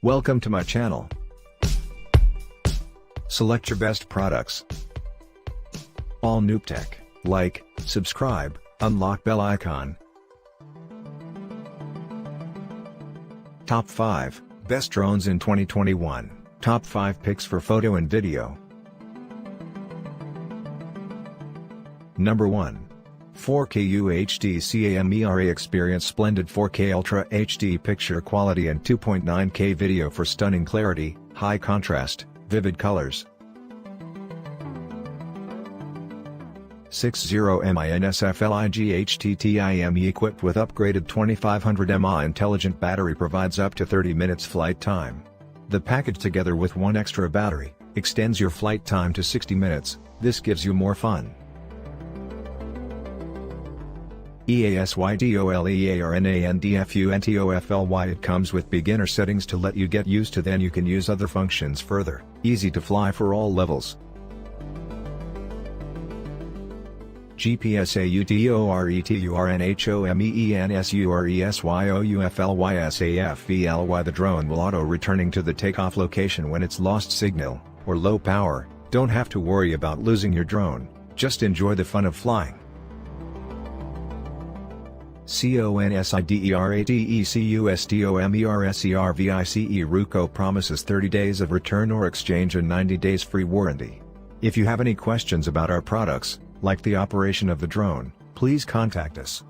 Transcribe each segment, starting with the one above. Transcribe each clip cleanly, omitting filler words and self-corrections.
Welcome to my channel. Select your best products. All noob tech. Like, subscribe, unlock bell icon. Top 5 Best Drones in 2021. Top 5 Picks for Photo and Video. Number 1. 4K UHD CAMERA Experience Splendid 4K Ultra HD picture quality and 2.9K video for stunning clarity, high contrast, vivid colors. 60 MINSFLIGHTTIME equipped with upgraded 2500 mAh intelligent battery provides up to 30 minutes flight time. The package together with one extra battery, extends your flight time to 60 minutes, this gives you more fun. EASYDOLEARNANDFUNTOFLY It comes with beginner settings to let you get used to, then you can use other functions further, easy to fly for all levels. GPS AUTORETURNHOMEENSURESYOUFLYSAFVLY The drone will auto-returning to the takeoff location when it's lost signal, or low power. Don't have to worry about losing your drone, just enjoy the fun of flying. CONSIDERATECUSTOMERSERVICE Ruco promises 30 days of return or exchange and 90 days free warranty. If you have any questions about our products, like the operation of the drone, please contact us.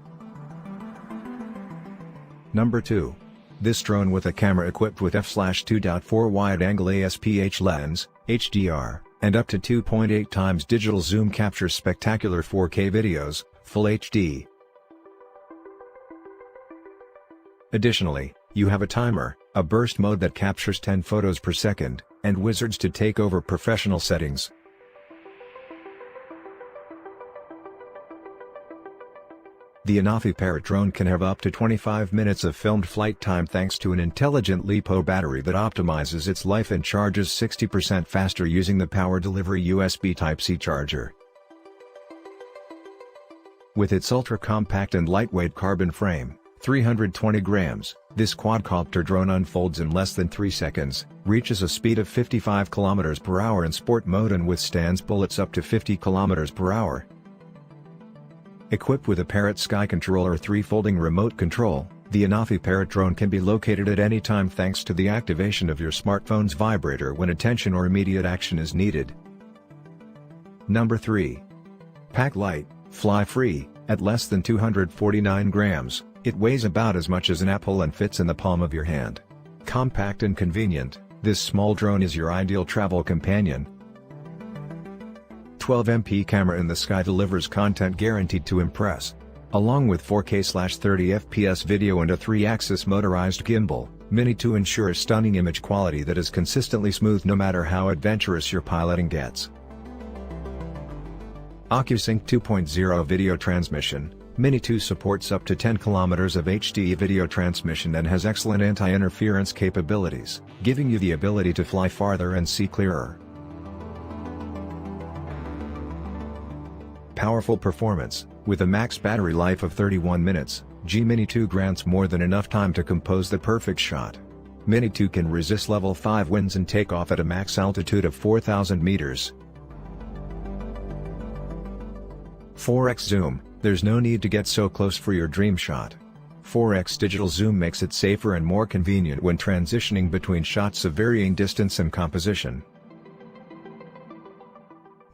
Number 2. This drone with a camera equipped with f/2.4 wide-angle ASPH lens, HDR, and up to 2.8 times digital zoom captures spectacular 4K videos, Full HD. Additionally, you have a timer, a burst mode that captures 10 photos per second, and wizards to take over professional settings. The Anafi Parrot drone can have up to 25 minutes of filmed flight time thanks to an intelligent LiPo battery that optimizes its life and charges 60% faster using the power delivery USB Type-C charger. With its ultra-compact and lightweight carbon frame, 320 grams, this quadcopter drone unfolds in less than 3 seconds, reaches a speed of 55 km per hour in sport mode and withstands bullets up to 50 km per hour. Equipped with a Parrot Sky Controller 3-folding remote control, the Anafi Parrot drone can be located at any time thanks to the activation of your smartphone's vibrator when attention or immediate action is needed. Number 3. Pack Light, Fly Free, at less than 249 grams. It weighs about as much as an apple and fits in the palm of your hand. Compact and convenient, this small drone is your ideal travel companion. 12MP camera in the sky delivers content guaranteed to impress. Along with 4K/30 FPS video and a 3-axis motorized gimbal, Mini 2 ensures stunning image quality that is consistently smooth no matter how adventurous your piloting gets. OcuSync 2.0 video transmission. Mini 2 supports up to 10 km of HD video transmission and has excellent anti-interference capabilities, giving you the ability to fly farther and see clearer. Powerful performance. With a max battery life of 31 minutes, G-Mini 2 grants more than enough time to compose the perfect shot. Mini 2 can resist level 5 winds and take off at a max altitude of 4,000 meters. 4x zoom. There's no need to get so close for your dream shot. 4x digital zoom makes it safer and more convenient when transitioning between shots of varying distance and composition.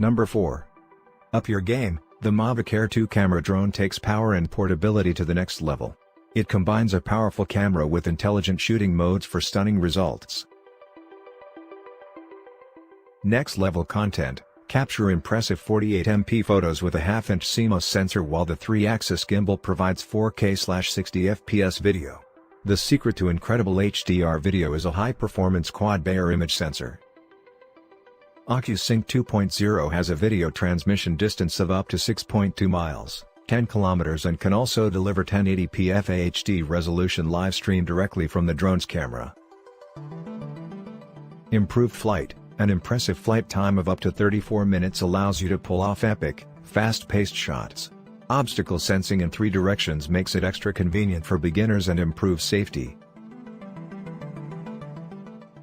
Number 4. Up your game, the Mavic Air 2 camera drone takes power and portability to the next level. It combines a powerful camera with intelligent shooting modes for stunning results. Next level content. Capture impressive 48MP photos with a 1/2-inch CMOS sensor while the 3-axis gimbal provides 4K/60 FPS video. The secret to incredible HDR video is a high-performance quad-Bayer image sensor. OcuSync 2.0 has a video transmission distance of up to 6.2 miles, 10 kilometers and can also deliver 1080p FHD resolution live stream directly from the drone's camera. Improved flight. An impressive flight time of up to 34 minutes allows you to pull off epic, fast-paced shots. Obstacle sensing in 3 directions makes it extra convenient for beginners and improves safety.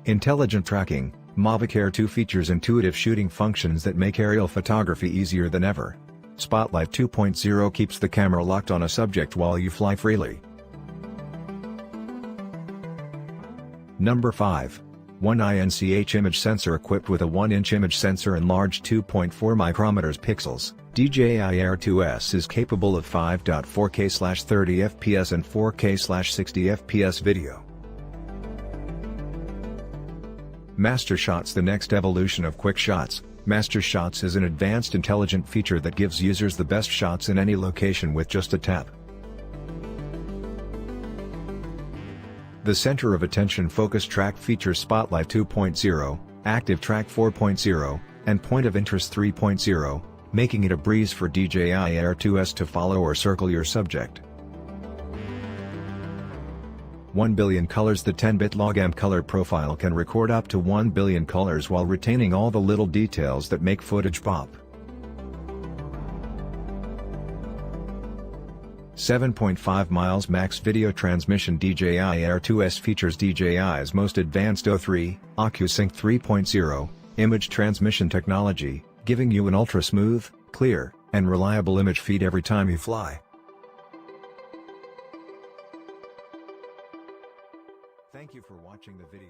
Intelligent tracking, Mavic Air 2 features intuitive shooting functions that make aerial photography easier than ever. Spotlight 2.0 keeps the camera locked on a subject while you fly freely. Number 5. 1InCH image sensor. Equipped with a 1-inch image sensor and large 2.4 micrometers pixels, DJI Air 2S is capable of 5.4K/30 fps and 4K/60 fps video. Master Shots. The next evolution of Quick Shots, Master Shots is an advanced intelligent feature that gives users the best shots in any location with just a tap. The center of attention focus track features Spotlight 2.0, Active Track 4.0, and Point of Interest 3.0, making it a breeze for DJI Air 2S to follow or circle your subject. 1 billion colors. The 10-bit log-amp color profile can record up to 1 billion colors while retaining all the little details that make footage pop. 7.5 miles max video transmission. DJI Air 2S features DJI's most advanced O3, OcuSync 3.0, image transmission technology, giving you an ultra-smooth, clear, and reliable image feed every time you fly. Thank you for watching the video.